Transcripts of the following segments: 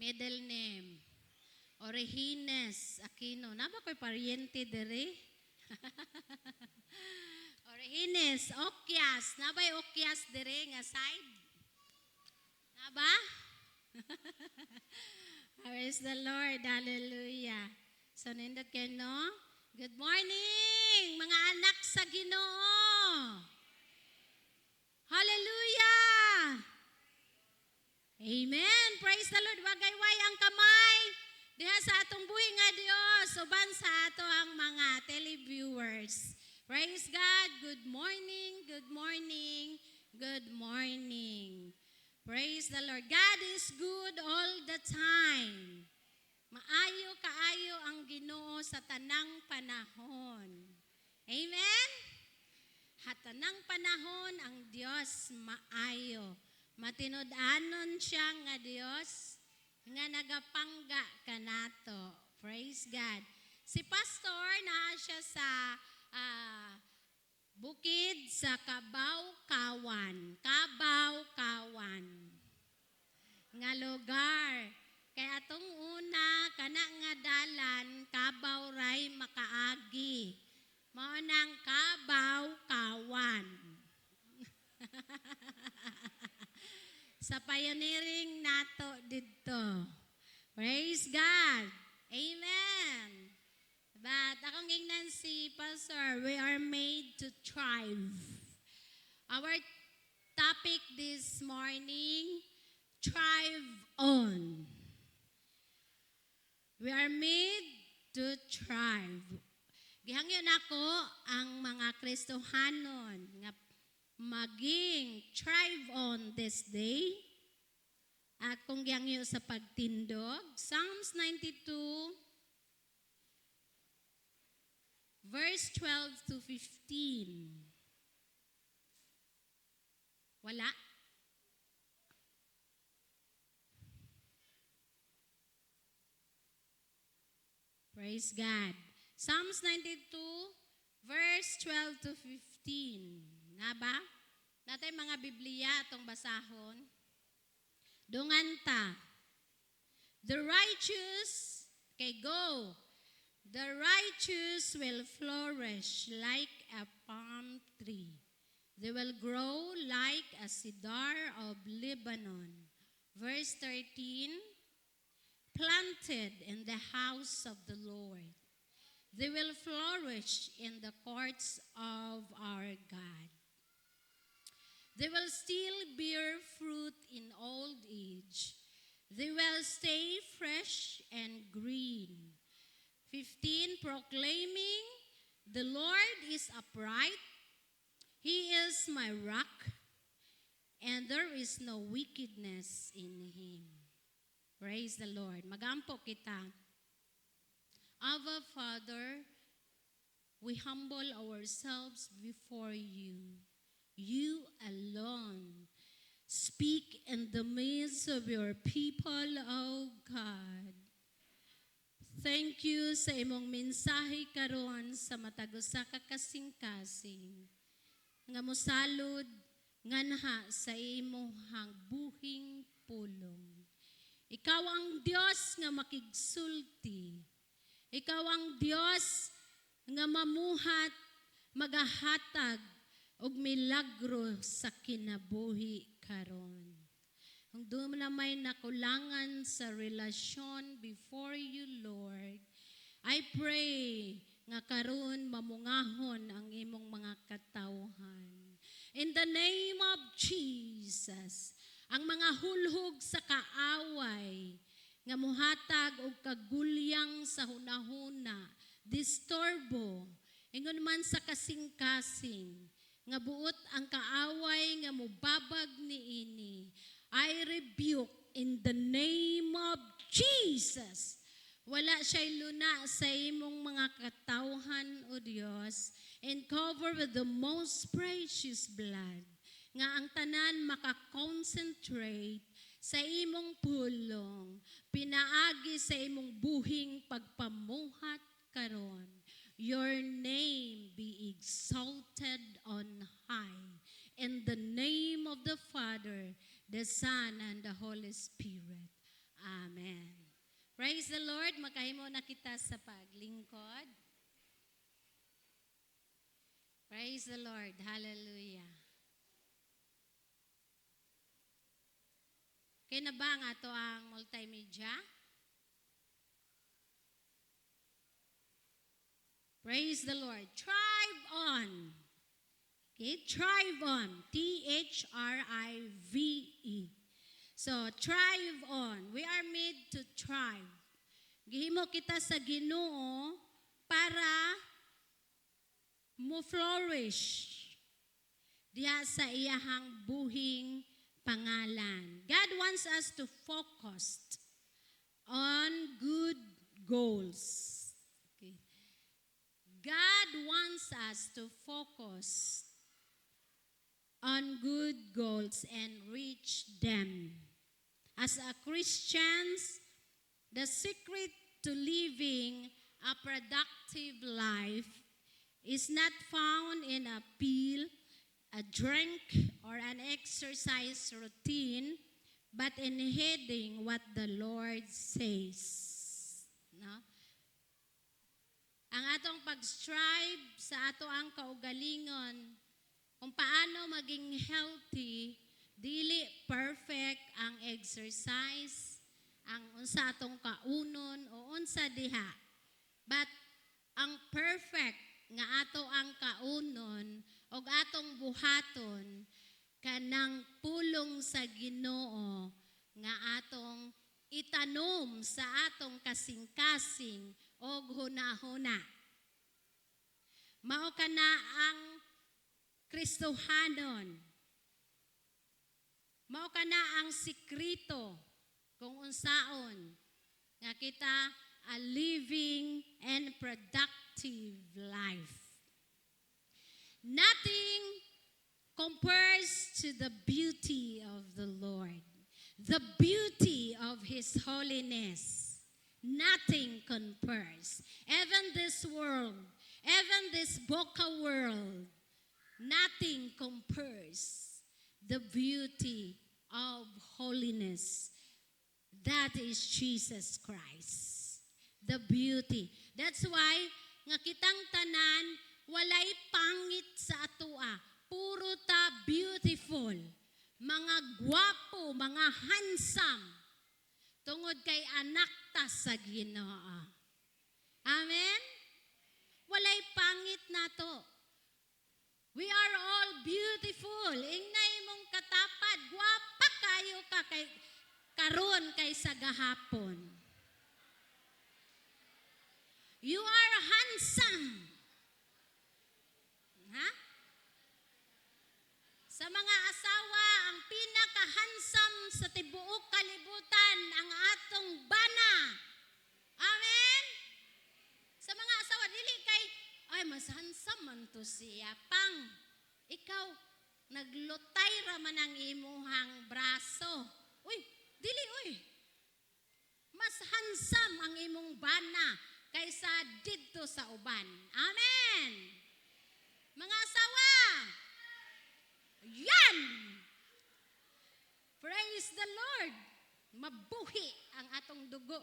Middle name. Orihines Aquino. Naba ko'y pariente dere? Orihines, Okyas. Naba'y Okyas dere nga side? Naba? Praise the Lord. Hallelujah. So, nindot kayo, no? Good morning, mga anak sa Ginoo. Hallelujah. Amen. Praise the Lord. Wagayway ang kamay. Diha sa atong buhi nga Dios. Uban sa ato ang mga televiewers. Praise God. Good morning. Good morning. Good morning. Praise the Lord. God is good all the time. Maayo kaayo ang Ginoo sa tanang panahon. Amen? Hatanang panahon ang Dios maayo. Matinod-anon siya nga Dios nga nagapangga kanato. Praise God. Si pastor naa siya sa bukid sa Kabaw-Kawan. Kabaw-Kawan. Nga lugar. Kaya atong una, kana nga dalan, Kabaw ray makaagi. Mao nang Kabaw-Kawan. Sa pioneering nato dito. Praise God. Amen. But akong ingnan si Pastor, we are made to thrive. Our topic this morning, thrive on. We are made to thrive. Gihangyon ako ang mga Kristohanon nga maging thrive on this day. At kung gihangyo sa pagtindog, Psalms 92 verse 12 to 15. Wala? Praise God. Psalms 92 verse 12 to 15. Nga ba? Natay mga Biblia atong basahon. Dunganta. The righteous, okay, go. The righteous will flourish like a palm tree. They will grow like a cedar of Lebanon. Verse 13, planted in the house of the Lord. They will flourish in the courts of our God. They will still bear fruit in old age. They will stay fresh and green. 15, proclaiming, the Lord is upright. He is my rock, and there is no wickedness in him. Praise the Lord. Magampo kita. Abba, Father, we humble ourselves before you. You alone speak in the midst of your people, O God. Thank you sa imong mensahe karon sa matag usa ka kasing-kasing. Nga mosalud nganha sa imong buhing pulong. Ikaw ang Dios nga makigsulti. Ikaw ang Dios nga mamuhat, magahatag og milagro sa kinabuhi karon. Kung doon na may nakulangan sa relasyon before you, Lord, I pray nga karon mamungahon ang imong mga katawhan. In the name of Jesus, ang mga hulhog sa kaaway, nga muhatag og kagulyang sa hunahuna, disturbo, ingon man sa kasing-kasing, nga buot ang kaaway nga mubabag niini, I rebuke in the name of Jesus. Wala siya'y luna sa imong mga katawhan, O Diyos, and cover with the most precious blood, nga ang tanan makakonsentrate sa imong pulong, pinaagi sa imong buhing pagpamuhat karon. Your name be exalted on high. In the name of the Father, the Son, and the Holy Spirit. Amen. Praise the Lord. Makahimo na kita sa paglingkod. Praise the Lord. Hallelujah. Kaya na ba nga ito ang multimedia? Praise the Lord. Thrive on. Okay, thrive on. Thrive. So, thrive on. We are made to thrive. Gihimo kita sa Ginoo para mo flourish diha sa iyahang buhing pangalan. God wants us to focus on good goals. Okay. God wants us to focus on good goals and reach them. As a Christians, the secret to living a productive life is not found in a pill, a drink, or an exercise routine, but in heeding what the Lord says. No? Ang atong pag-strive sa ato ang kaugalingon, kung paano maging healthy, dili perfect ang exercise, ang unsa atong kaunon o unsa diha. But ang perfect nga ato ang kaunon o atong buhaton kanang pulong sa Ginoo nga atong itanom sa atong kasing-kasing o hunahuna. Mao kana ang Kristohanon. Mao kana ang sikrito kung unsaon nga kita a living and productive life. Nothing compares to the beauty of the Lord, the beauty of His holiness. Nothing compares. Even this world, even this Boca world, nothing compares the beauty of holiness. That is Jesus Christ. The beauty. That's why nga kitang tanan walay pangit sa atoa. Puro ta beautiful. Mga gwapo, mga handsome. Tungod kay anak ta sa Ginoo. Amen? Walay pangit nato. We are all beautiful. Ingnay mong katapad, gwapa kayo ka kay karon kaysa gahapon. You are handsome. Ha? Sa mga asawa, ang pinaka-handsome sa tibuok kalibutan ang atong bana. Amen? Sa mga asawa, dili kay, ay, mas handsome man to siya. Pang, ikaw, naglutay raman ang imuhang braso. Uy, dili, uy. Mas handsome ang imong bana kaysa didto sa uban. Amen? Mga asawa, yan! Praise the Lord! Mabuhi ang atong dugo.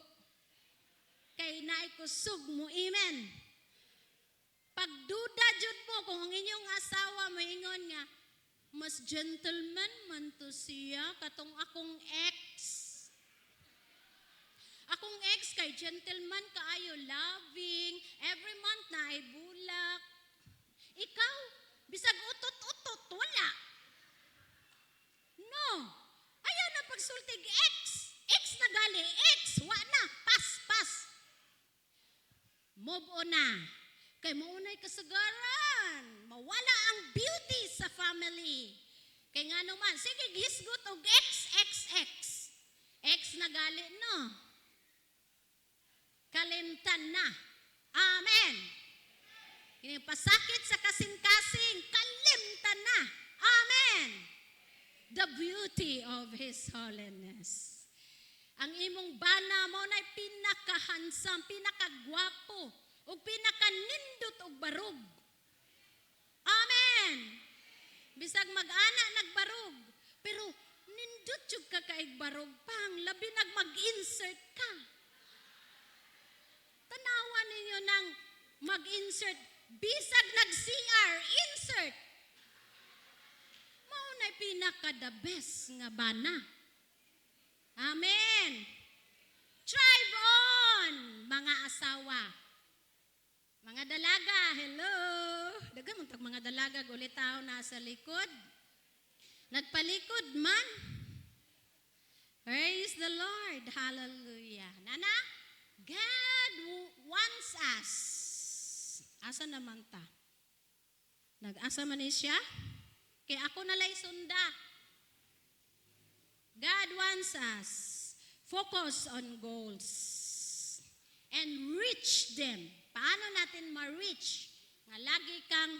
Kay naikusog mo, amen. Pagduda jud mo kung ang inyong asawa mo ingon nga, mas gentleman man to siya katong akong ex. Akong ex kay gentleman kaayo, loving, every month na ay bulak. Ikaw, bisag utot-utot, wala. No. Ayaw na pagsultig ex. Ex na gali, ex, wala, pas. Move on na. Kay maunay kasagaran. Mawala ang beauty sa family. Kay nga naman, sige, gisgot og ex. Ex na gali, no? Kalimtan na. Amen. Yung pasakit sa kasing-kasing, kalimtan na. Amen. The beauty of His holiness. Ang imong bana mo na pinaka-handsome, pinaka-gwapo, o pinaka-nindot og barog. Amen. Bisag mag-ana nagbarog, pero nindot yung kakaig barog pang, labi nag mag-insert ka. mag-insert. Bisag nag-CR, insert. Mao na pinaka-the best nga bana. Amen. Thrive on, mga asawa. Mga dalaga, hello. Dagang untag mga dalaga, ulit tao nasa likod. Nagpalikod man. Praise the Lord. Hallelujah. Nana, God wants us. Asa naman ta? Nag-asa man siya? Kaya ako nalay sunda. God wants us. Focus on goals. And reach them. Paano natin ma-reach? Nga lagi kang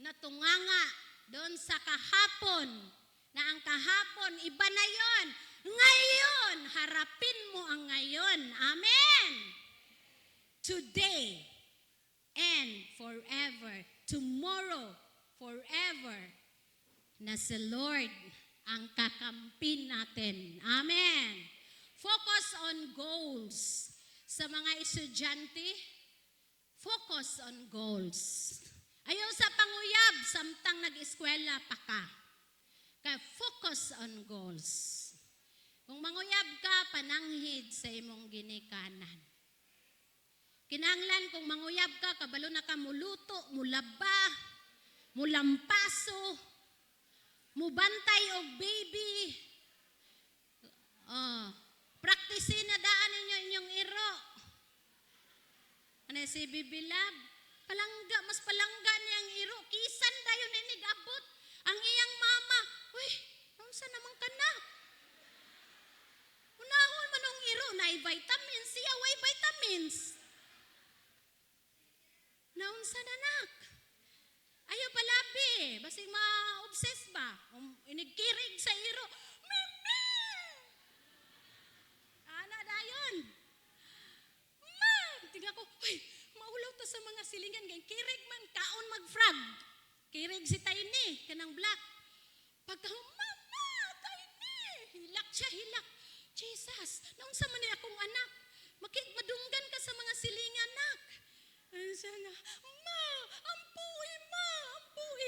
natunganga doon sa kahapon. Na ang kahapon, iba na yon. Ngayon, harapin mo ang ngayon. Amen. Today and forever. Tomorrow, forever. Na si Lord ang kakampi natin. Amen. Focus on goals. Sa mga estudyante, focus on goals. Ayaw sa panguyab, samtang nag-eskwela pa ka. Kaya focus on goals. Kung manguyab ka, pananghid sa imong ginikanan. Kinanglan kung manguyab ka, kabalo na ka muluto, mulaba, mulampaso, mubantay og baby. Praktisin na daan ninyo inyong iro. Ano si Bibilab? Palangga, mas palangga niyang iro. Kisan dayon na nigabot. Ang iyang mama, uy, naunsa naman ka na? Unahon man ang iro, na vitamins, siya way vitamins. Naunsa na nak? Ayaw palabi, basig ma-obsess ba? Inigkirig sa iro, mama! Ana dayon. Ma! Tingnan ko, uy, maulaw to sa mga silingan, ganyan, kirig man, kaon mag-frog. Kirig si Tiny, kanang black. Pagka, mama, Tiny, hilak siya, hilak. Jesus, naunsa man niya akong anak. Madunggan ka sa mga silingan, anak. Ano siya nga, ma, ampuy, ma, ampuy.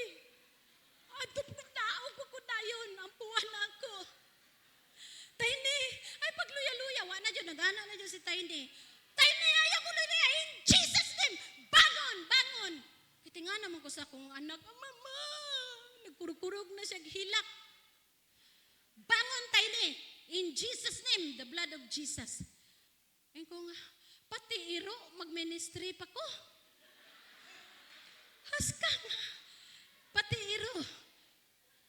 Adop ko tao ko dayon, ampuan ako. Tiny, ay pagluya-luya, wala na dyan, nag-ana na dyan si Tiny. Tiny, ayaw ko luya, in Jesus' name, bangon, bangon. Kitinga naman ko sa akong anak, mama, nagkurug-kurug na siya, hilak. Bangon, Tiny, in Jesus' name, the blood of Jesus. Ay ko nga, pati iro, mag-ministry pa ko. Haska nga. Pati iro.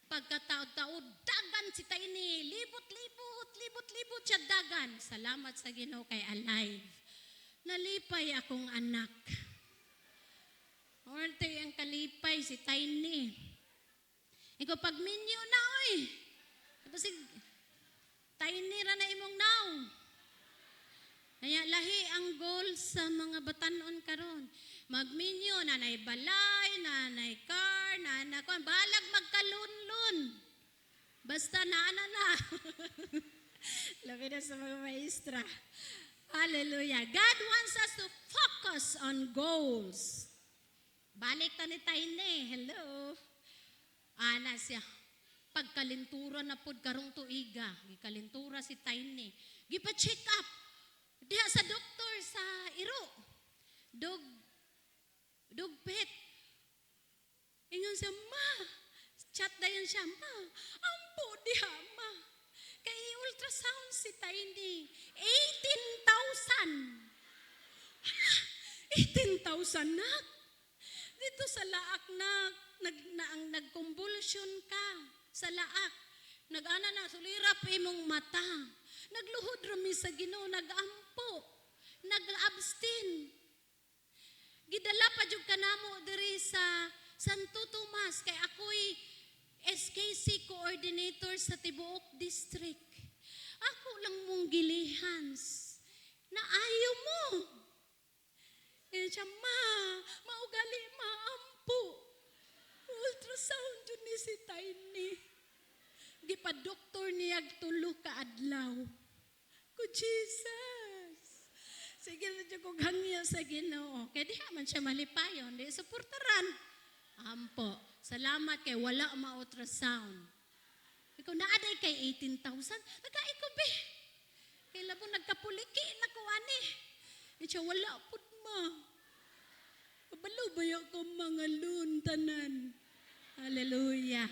Pagkataod-taod, dagan si Tiny. Libot siya dagan. Salamat sa Ginoo kay alive. Nalipay akong anak. Orte ang kalipay si Tiny. Ikaw pagminyo na, oy. Kasi Tiny ra na imong now. Kaya lahi ang goal sa mga batanon karon. Magminyo, nanay balay, nanay car, nanay kon, balag magkalunlun. Basta naana na. Labi na sa mga maestra. Hallelujah. God wants us to focus on goals. Balik ta ni Tiny. Hello. Ana siya. Pagkalintura na pod karong tuiga. Gikalintura si Tiny. Gipa-check up. Diha sa doktor sa iro. Dog pet. Ingon siya, ma. Chat dayon siya, ma. Ampo diha, ma. Kay ultrasound si Tiny. 18,000. 18,000 na. Dito sa laak na nag-convulsion ka sa laak. Nag-ana na, sulirap imong mata. Nagluhod rami sa Ginoo, nag-ampo, nag-abstain. Gidala pa jud kanamo diri sa Santo Tomas kay ako'y SKC coordinator sa Tibuok District. Ako lang mong gilihans na ayaw mo. Kaya siya, maugali, maampo. Ultrasound yun ni si Tiny. Gipa-doktor niya tulo ka adlaw. Ko Jesus. Sige na dyan kong hangyo sa Ginoo. Kaya di man siya malipayon, di suportaran. Ampo, salamat kay wala ma-ultrasound. Ikaw naaday kay 18,000, nagkaiko be. Kay labong nagkapuliki na ko ani. Siya wala pud ma. Kabalo ba ko mga luntanan? Hallelujah.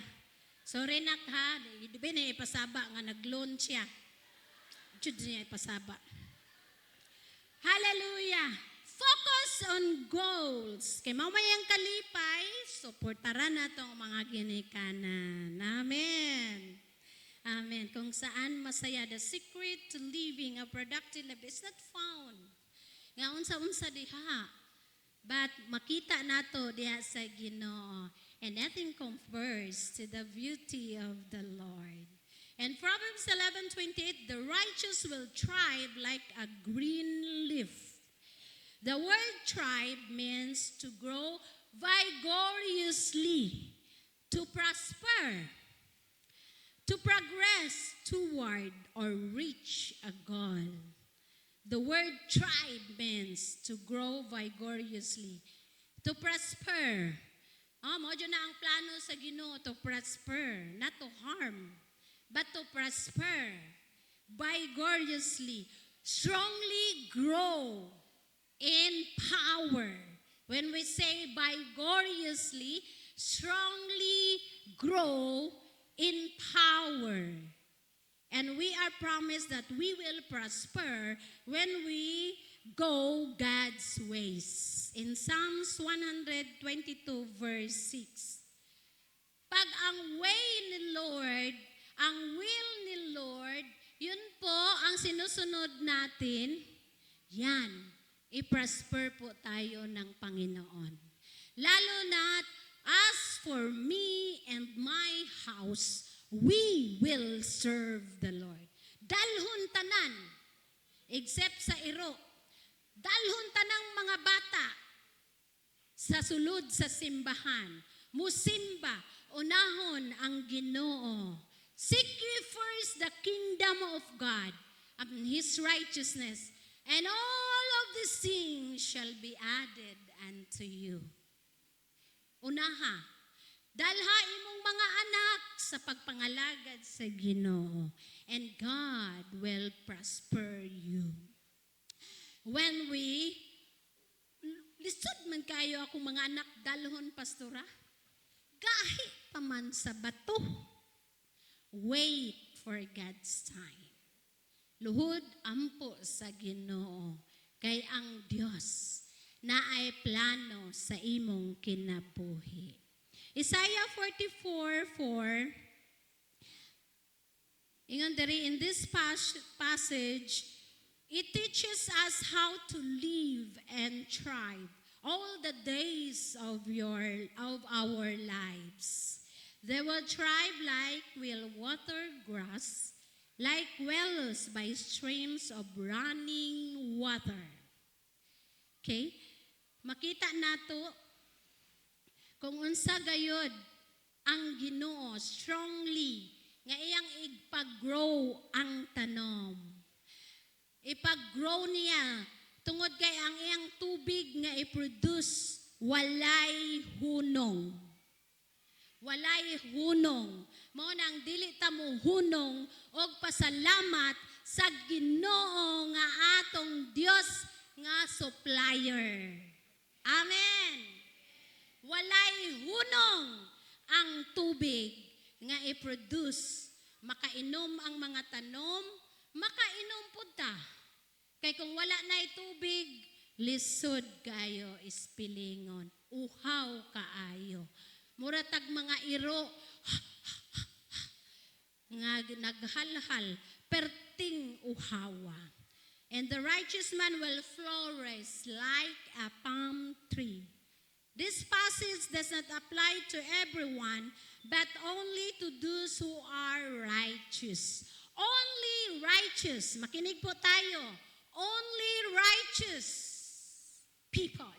Sorry nak ha, di ba na ipasaba nga nag-loan siya. Diyod niya ipasaba. Hallelujah. Focus on goals. Kay mamayang kalipay, suportaran na itong mga ginikanan. Amen. Amen. Kung saan masaya, the secret to living a productive life is not found. Nga unsa-unsa diha. But makita nato diha sa Ginoo. And nothing compares to the beauty of the Lord. And Proverbs 11:28, the righteous will thrive like a green leaf. The word thrive means to grow vigorously, to prosper, to progress toward or reach a goal. The word thrive means to grow vigorously, to prosper. Mo dyan na ang plano sa Ginoo, to prosper, not to harm, but to prosper vigorously, strongly grow in power. When we say vigorously, strongly grow in power. And we are promised that we will prosper when we go God's ways. In Psalms 122 verse 6. Pag ang way ni Lord, ang will ni Lord, yun po ang sinusunod natin, yan, i-prosper po tayo ng Panginoon. Lalo na, as for me and my house, we will serve the Lord. Dalhon tanan, except sa iro, dalhon tanang mga bata sa sulod sa simbahan. Musimba, unahon ang Ginoo. Seek ye first the kingdom of God and His righteousness, and all of these things shall be added unto you. Unaha, dalha imong mga anak sa pagpangalagad sa Ginoo, and God will prosper you. When we, lisod man kayo ako mga anak, dalhon pastora, gahi pa man sa bato. Wait for God's time. Luhod ampo sa Ginoo, kay ang Dios na ay plano sa imong kinabuhi. Isaiah 44:4, ingon diri in this passage, it teaches us how to live and thrive all the days of our lives. They will thrive like will water grass, like wells by streams of running water. Okay? Makita nato kung unsa gayod ang Ginoo strongly nga iyang ipag-grow ang tanom. Ipag-grow niya tungod kay ang iyang tubig nga i-produce walay hunong. Walay hunong. Mao nang dili ta mo hunong og pasalamat sa Ginoo nga atong Dios nga supplier. Amen. Walay hunong ang tubig nga i-produce. Makainom ang mga tanom, makainom pud ta. Kay kung wala na'y tubig, lisod kayo ispilingon. Uhaw kaayo. Muratag mga iro, nga naghalhal, perting uhawa. And the righteous man will flourish like a palm tree. This passage does not apply to everyone, but only to those who are righteous. Only righteous. Makinig po tayo. Only righteous people.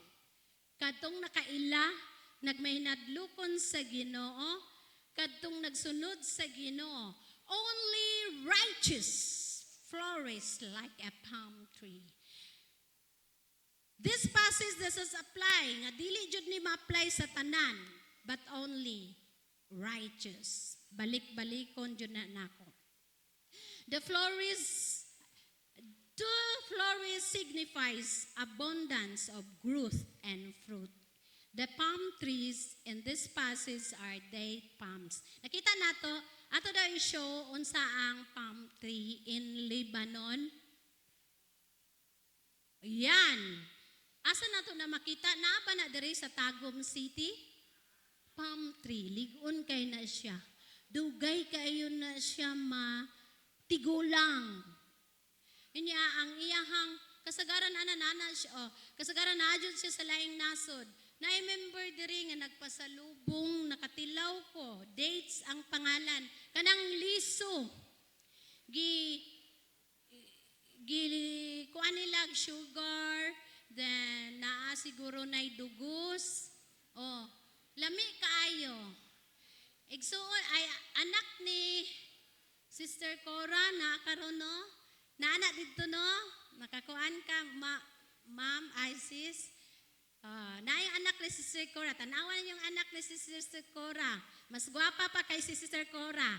Kadtong nakaila, nagmahinadlukon sa Ginoo, kadtong nagsunod sa Ginoo. Only righteous flourish like a palm tree. This passage does not apply, nga dili jud ni ma-apply sa tanan, but only righteous. Balik-balikon jud na nako. The flourish signifies abundance of growth and fruit. The palm trees in this passage are date palms. Nakita nato, ato daw i-show unsa ang palm tree in Lebanon. Yan. Asa nato na makita? Naa ba na diri sa Tagum City? Palm tree. Ligon kay na siya. Dugay kayo na siya matigulang. Inya ang iyahang kasagaran ana siya. Kasagaran na adjud siya sa laing nasod. Na-member diri nga nagpasalubong, nakatilaw ko. Dates ang pangalan. Kanang liso. Kuan nila sugar, then naa siguro na'y dugos. Lami kaayo. Igsuon ay anak ni Sister Cora na karon no. Naana dito no. Nakakuan ka Ma'am Isis. Naay anak ni Sister Cora. Tanawan yung anak ni Sister Cora. Mas gwapa pa kay si Sister Cora.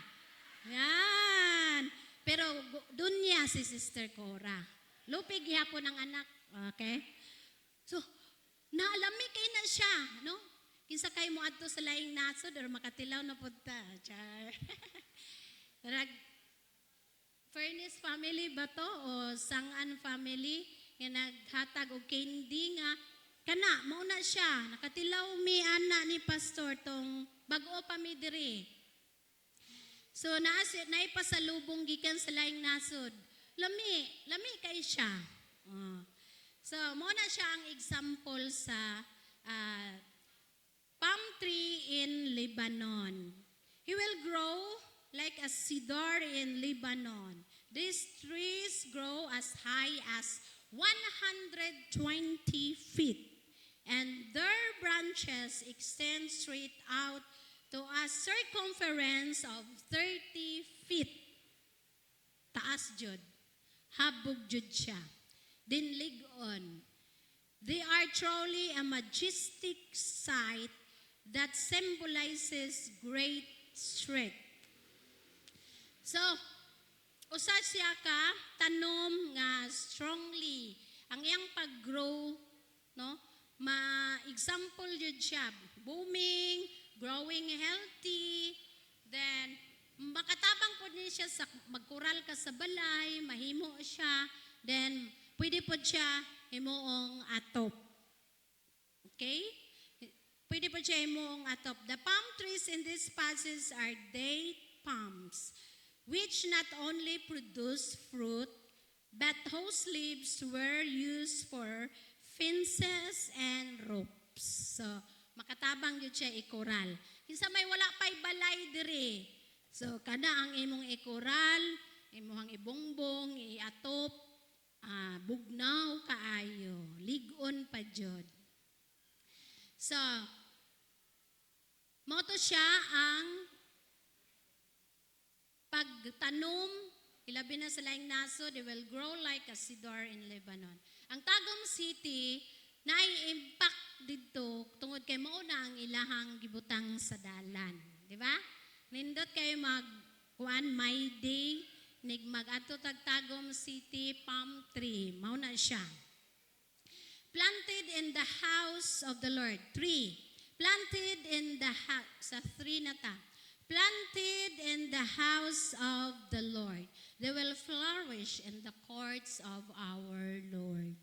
Yan. Pero dunya si Sister Cora. Lupig hapon ang anak. Okay? So, naalami kay na siya, no? Kinsa kay mo adto sa laing nasod or makatilaw na punta. Char. Furnace family ba to o Sangan family nga naghatag og candy nga kana mao na siya nakatilaw mi ana ni pastor tong bag-o pa mi diri. So naipasalubong gikan sa laing nasod. Lami kay siya. So mao na siya ang example sa palm tree in Lebanon. He will grow like a cedar in Lebanon. These trees grow as high as 120 feet, and their branches extend straight out to a circumference of 30 feet. Taas jud. Habog jud siya. Dinlig-on. They are truly a majestic sight that symbolizes great strength. So, usa siya ka tanom nga strongly. Ang iyang pag-grow, no? Ma-example jud siya. Booming, growing healthy, then makatabang po niya siya sa magkural ka sa balay, mahimo siya, then pwede po siya himuong atop. Okay? Pwede po siya himuong atop. The palm trees in this passage are date palms, which not only produce fruit, but whose leaves were used for fences and ropes. So, makatabang yun siya ikoral. Kinsa may wala pa'y balay diri. So, kada ang imong ikoral, imong ibongbong, iatop, bugnaw kaayo, ligon pa jud. So, moto siya ang pagtanom, ilabi na sa laing naso, they will grow like a cedar in Lebanon. Ang Tagum City, nai-impact dito, tungod kay mao na ang ilahang gibutang sa dalan. Di ba? Nindot kayo mag-kuan, May Day, mag-ato Tagum City palm tree. Mao na siya. Planted in the house of the Lord. 3. Planted in the house. Sa 3 na ta. Planted in the house of the Lord. They will flourish in the courts of our Lord.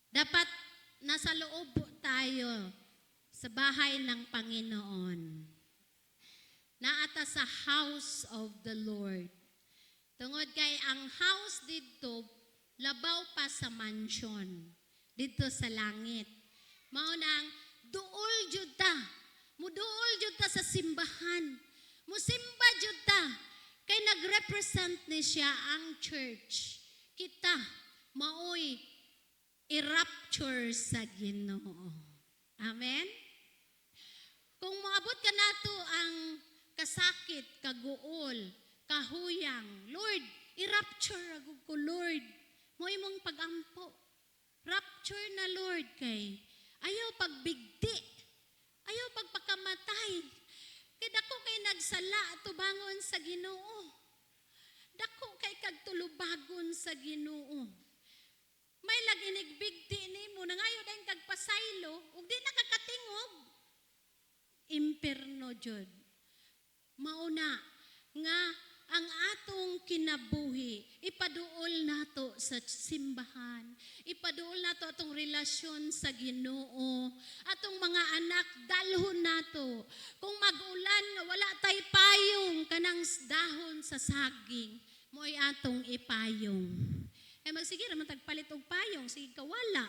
Dapat nasa loob tayo sa bahay ng Panginoon. Naata sa house of the Lord. Tungod kay ang house dito, labaw pa sa mansion. Dito sa langit. Mao nang duol jud ta. Muduol jud ta sa simbahan. Musimba jud ta. Kay nagrepresent ni siya ang church. Kita, maoy, i-rapture sa Ginoo. Amen? Kung maabot ka nato ang kasakit, kaguol, kahuyang, Lord, i-rapture ako ko, Lord. Mo imong pagampo. rapture na Lord kay. Ayaw pagbigti. Ayaw pagpakamatay. Kay dako kay nagsala tubangon sa Ginoo. Dako kay kagtulubagon sa Ginoo. May laginigbigti nimo nangayo dayon kag pasaylo ug di nakakatingog. Imperno jud. Mauna nga ang atong kinabuhi, ipaduol nato sa simbahan, ipaduol nato atong relasyon sa Ginoo, atong mga anak dalhon nato. Kung mag-ulan nga wala tay payong kanang dahon sa saging, mo'y atong ipayong. Eh magsige naman tagpalit og payong, sige kawala.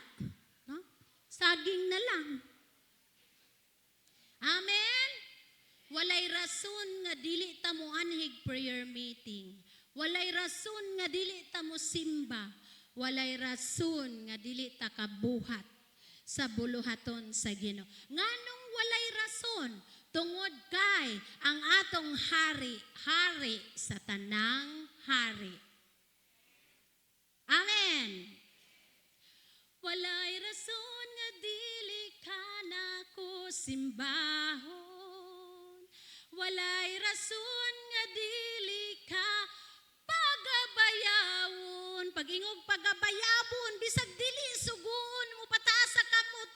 No? Saging na lang. Amen? Walay rason nga dili ta mo anhig prayer meeting. Walay rason nga dili ta mo simba. Walay rason nga dili ta kabuhat sa buluhaton sa Ginoo. Nganong walay rason? Tungod kay ang atong hari, hari sa tanang hari. Amen. Walay rason nga dili ka nako simbahon. Walay rason nga dili ka pagabayawon. Pag-ingog pagabayawon, bisag dili sugun mo pataas sa kamot,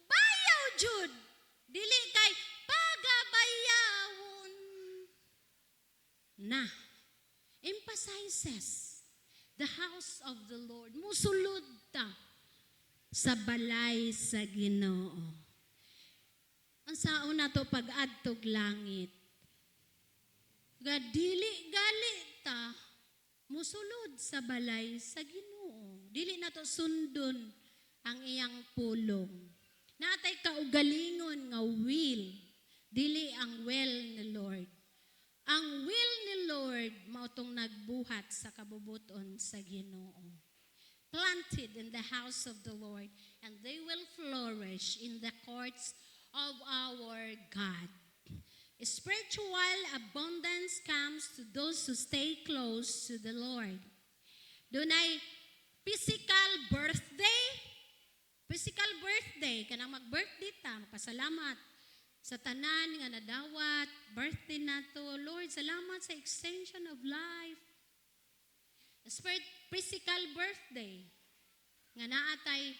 bayaw jud. Dili kay pagabayawon. Na, emphasizes the house of the Lord. Musulod ta sa balay sa Ginoo. Ang saon na to pag-adtog langit. Dili gali ta musulod sa balay sa Ginoo. Dili na to sundon ang iyang pulong. Natay kaugalingon nga will, dili ang will ni Lord. Ang will ni Lord mao tong nagbuhat sa kabubuton sa Ginoo. Planted in the house of the Lord, and they will flourish in the courts of our God. Spiritual abundance comes to those who stay close to the Lord. Dunay physical birthday. Physical birthday. Kanang mag-birthday ta, magpasalamat sa tanan nga nadawat. Birthday na to. Lord, salamat sa extension of life. Physical birthday. Nga naatay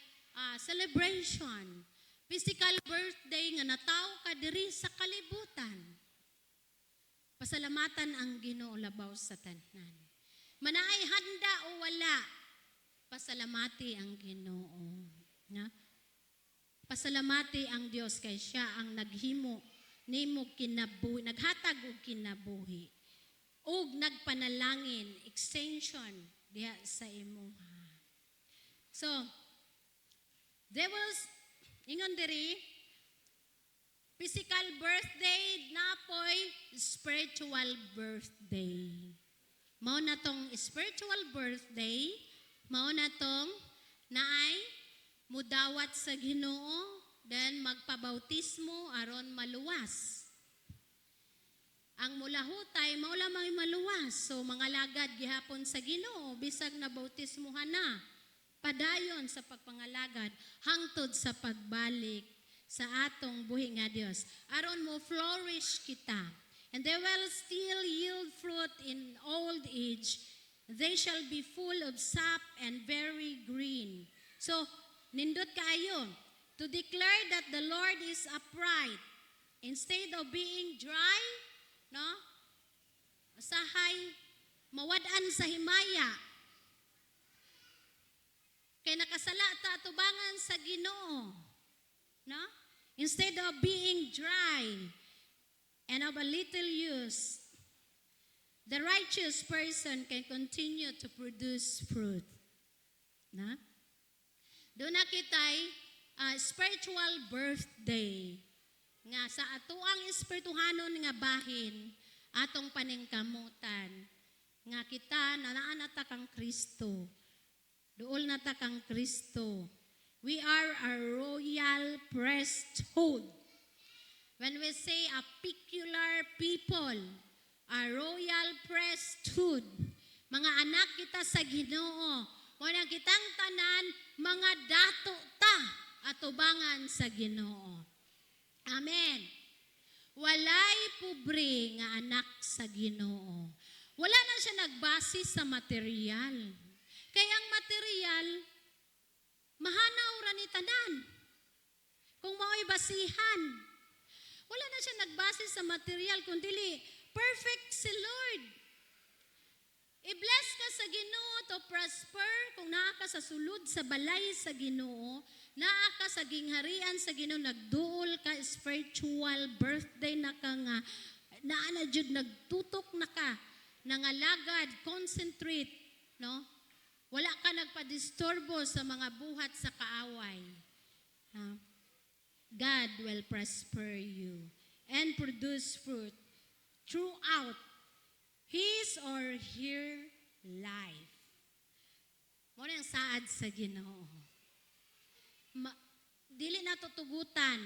celebration. Physical birthday nga nataw ka diri sa kalibutan. Pasalamatan ang Ginoo labaw sa tanan. Manaay handa o wala, pasalamati ang Ginoo. Na? Pasalamati ang Dios kay siya ang naghimo nimo kinabuhi, naghatag og kinabuhi. Og nagpanalangin, extension diha sa imuha. So, there was ingon diri, physical birthday napoy spiritual birthday. Mao na tong spiritual birthday, mao na tong naay mudawat sa Ginoo, then magpabautismo aron maluwas. Ang mulahutay mao lamang maluwas. So mga lagad gihapon sa Ginoo bisag na bautismuhan na. Padayon sa pagpangalagad hangtod sa pagbalik sa atong buhi nga Dios. Aron mo flourish kita. And they will still yield fruit in old age. They shall be full of sap and very green. So, nindot kaayo to declare that the Lord is upright. Instead of being dry, no? Usahay mawad-an sa himaya. Kaya nakasala ta tubangan sa Ginoo. No? Instead of being dry and of a little use, the righteous person can continue to produce fruit. No? Doon na kita'y spiritual birthday. Nga sa atuang espirituhanon nga bahin, atong paningkamutan. Nga kita nanaanata kang Kristo. Dool na ta kang Kristo. We are a royal priesthood. When we say a peculiar people, a royal priesthood, mga anak kita sa Ginoo, mo nang kitang tanan mga dato ta atubangan sa Ginoo. Amen. Walay pobre nga anak sa Ginoo. Wala na siya nagbase sa material. Kaya ang material, mahanaw ra ni tanan. Kung mao'y basihan. Wala na siya nagbase sa material, kundi perfect si Lord. I-bless ka sa Ginoo to prosper kung naa ka sa sulod sa balay sa Ginoo, naa ka sa gingharian sa Ginoo, nagduol ka spiritual birthday na ka nga, naa na jud nagtutok na ka, nangalagad, concentrate, no? Wala ka nagpadisturbo sa mga buhat sa kaaway. God will prosper you and produce fruit throughout his or her life. Mo na ang saad sa Ginoo. Dili na tutugutan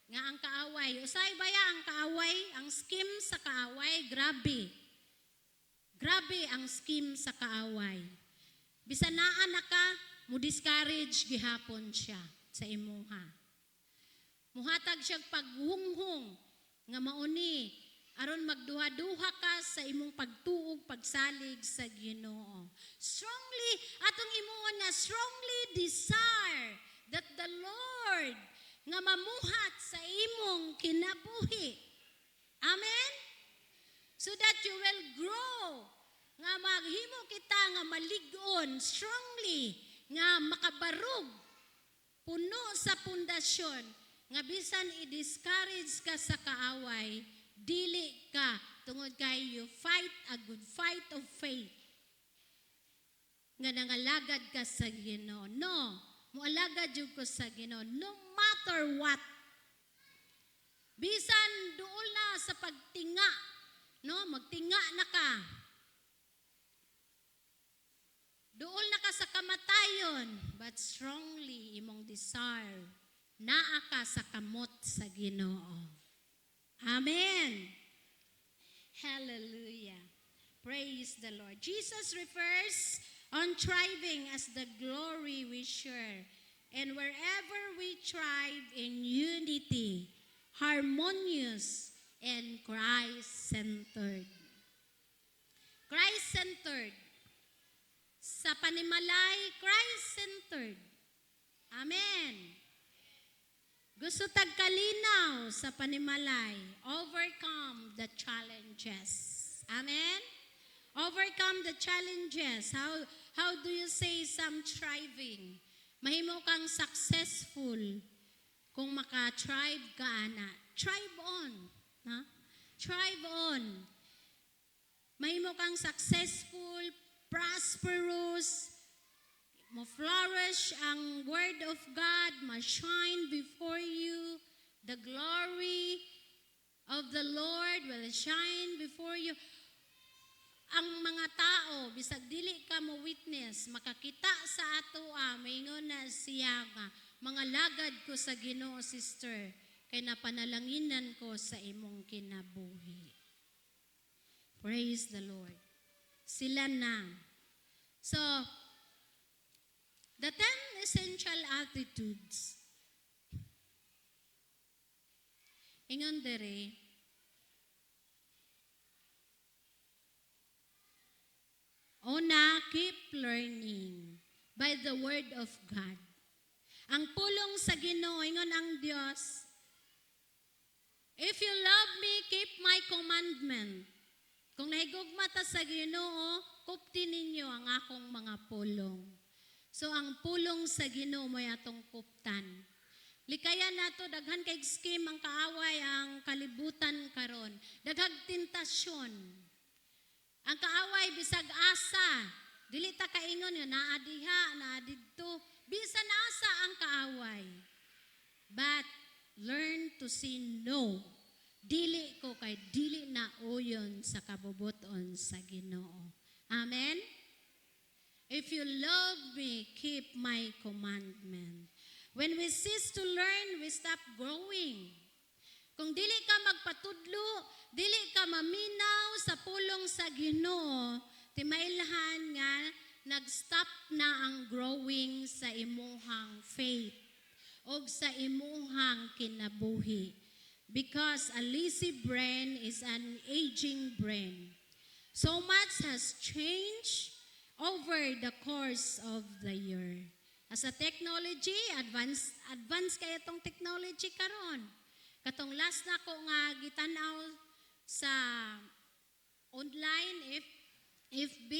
nga ang kaaway. Usay baya ang kaaway, ang scheme sa kaaway, grabe. Grabe ang scheme sa kaaway. Bisan naa na ka, mo discourage gihapon siya sa imuha. Muhatag siya paghunghong nga mauni aron magduha-duha ka sa imong pagtuog, pagsalig sa Ginoo. Strongly, atong imuon nga strongly desire that the Lord nga mamuhat sa imong kinabuhi. Amen? So that you will grow, nga maghimo kita nga malig-on strongly, nga makabarog, puno sa pundasyon, nga bisan i-discourage ka sa kaaway, dili ka, tungod kay you fight a good fight of faith. Nga nangalagad ka sa Ginoo. No, mualagad jud ko sa Ginoo. No matter what. Bisan duol na sa pagtinga, no, magtinga na ka. Duol na ka sa kamatayon, but strongly imong desire, naa ka sa kamot sa Ginoo. Amen. Hallelujah. Praise the Lord. Jesus refers on thriving as the glory we share. And wherever we thrive in unity, harmonious, and Christ-centered. Christ-centered. Sa panimalay, Christ-centered. Amen. Gusto tagkalinaw sa panimalay, overcome the challenges. Amen? Overcome the challenges. How do you say some thriving? Mahimo kang successful kung maka-thrive ka ana. Thrive on. Ha? Thrive on. Mahimo kang successful, prosperous, ma-flourish ang word of God, ma-shine before you. The glory of the Lord will shine before you. Ang mga tao, bisag dili ka mo witness, makakita sa ato, maingon na siya nga, mga lagad ko sa Ginoo, sister, kay napanalanginan ko sa imong kinabuhi. Praise the Lord. Sila na. So, the 10 essential attitudes. Ingon dere, una, keep learning by the word of God. Ang pulong sa Ginoo, ingon ang Dios, if you love me, keep my commandment. Kung nahigugma ta sa Ginoo, kupti ninyo ang akong mga pulong. So ang pulong sa Ginoo mo'y atong kuptan. Likaya nato daghan kay scheme ang kaaway ang kalibutan karon. Daghag tentasyon. Ang kaaway bisag asa, dili ta kaingon nga naa diha, naa didto. Bisan asa ang kaaway. But learn to say no. Dili ko kay dili na uyon sa kabubuton sa Ginoo. Amen. If you love me, keep my commandment. When we cease to learn, we stop growing. Kung dili ka magpatudlo, dili ka maminaw sa pulong sa Ginoo, timailhan nga nag-stop na ang growing sa imuhang faith o sa imuhang kinabuhi. Because a lazy brain is an aging brain. So much has changed over the course of the year. As a technology, advance kaya itong technology karon. Katong last na ko nga gitanaw sa online, FB,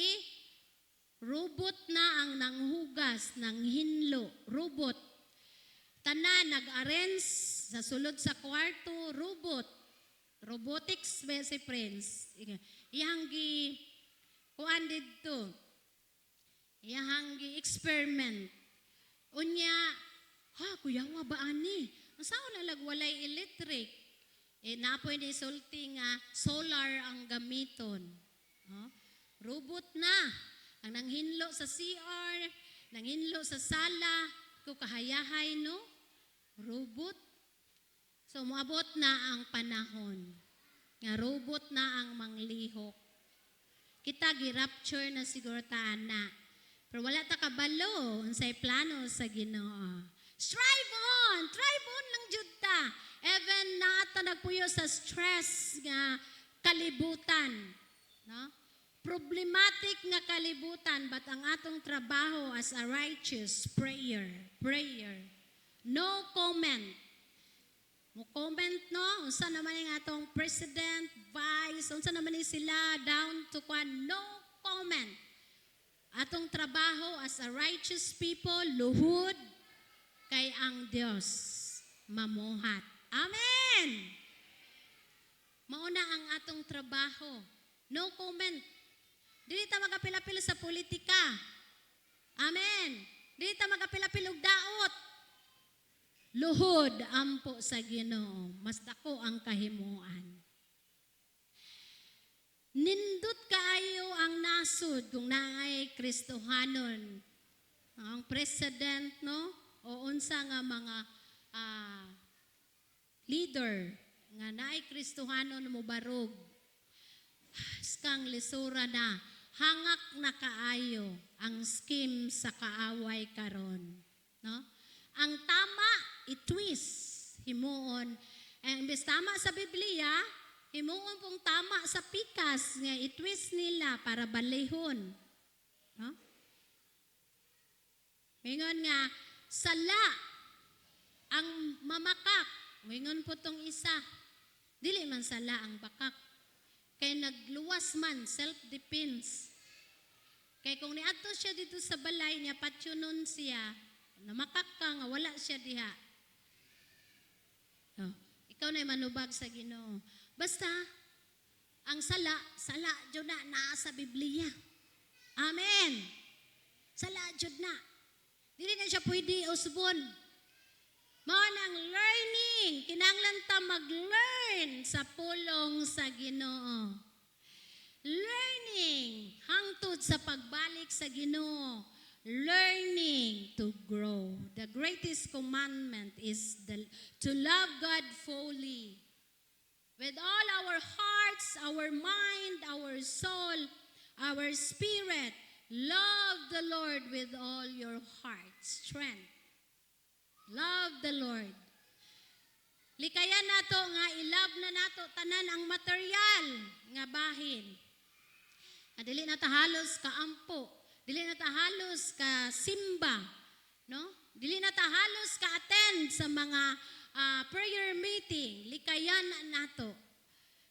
robot na ang nanghugas ng hinlo. Robot. Tanan, nag-arrange sa sulod sa kwarto, robot. Robotics, best friends. Iyang kuan dito. Iyang experiment. Unya, kuyawa ba ani? Saan nalagwalay electric? Napoy ni sulti nga solar ang gamiton. Robot na. Ang nanghinlo sa CR, nanghinlo sa sala, kung kahayahay, no? Robot. So, moabot na ang panahon. Nga robot na ang manglihok. Kita gi-rapture na siguro ta na. Pero wala ta kabalo unsay plano sa Ginoo. Strive on lang jud ta. Even nata nagpuyo sa stress nga kalibutan, no? Problematic nga kalibutan, but ang atong trabaho as a righteous prayer. No comment. Mo comment, no? Unsa naman yung atong president, vice, unsa naman yung sila down to kwan, no comment. Atong trabaho as a righteous people, luhod kay ang Dios mamuhat. Amen! Mauna ang atong trabaho. No comment. Dili ta magapila-pila sa politika. Amen. Dili ta magapila-pila og daot. Luhod ampo sa Ginoo. Mas dako ang kahimuan. Nindot kaayo ang nasud kung naay Kristohanon. Ang president, no? O unsa nga mga leader nga naay Kristohanon mo barog. Skang lisura na, hangak na kaayo ang scheme sa kaaway karon, no? Ang tama i-twist himuon. Ang imbes tama sa Biblia, himuon pong tama sa pikas nga i-twist nila para balihon, no? Mingon nga sala ang mamakak, mingon po tong isa. Dili man sala ang bakak. Kay nagluwas man, self-defense. Kay kung niadto siya dito sa balay niya, patyunon siya, namakak ka nga, wala siya diha. Ikaw na'y manubag sa Ginoo. Basta, ang sala jud na naa sa Biblia. Amen. Sala jud na. Dili na siya pwede usbon. Mao nang learning, kinahanglan ta mag-learn sa pulong sa Ginoo. Learning hangtod sa pagbalik sa Ginoo. Learning to grow. The greatest commandment is to love God fully. With all our hearts, our mind, our soul, our spirit, love the Lord with all your heart, strength. Love the Lord. Likayan nato nga i-love na nato tanan ang material nga bahin. Dili na ta halos ka ampo, dili na ta halos ka simba, no? Dili na ta halos ka attend sa mga prayer meeting. Likayan nato.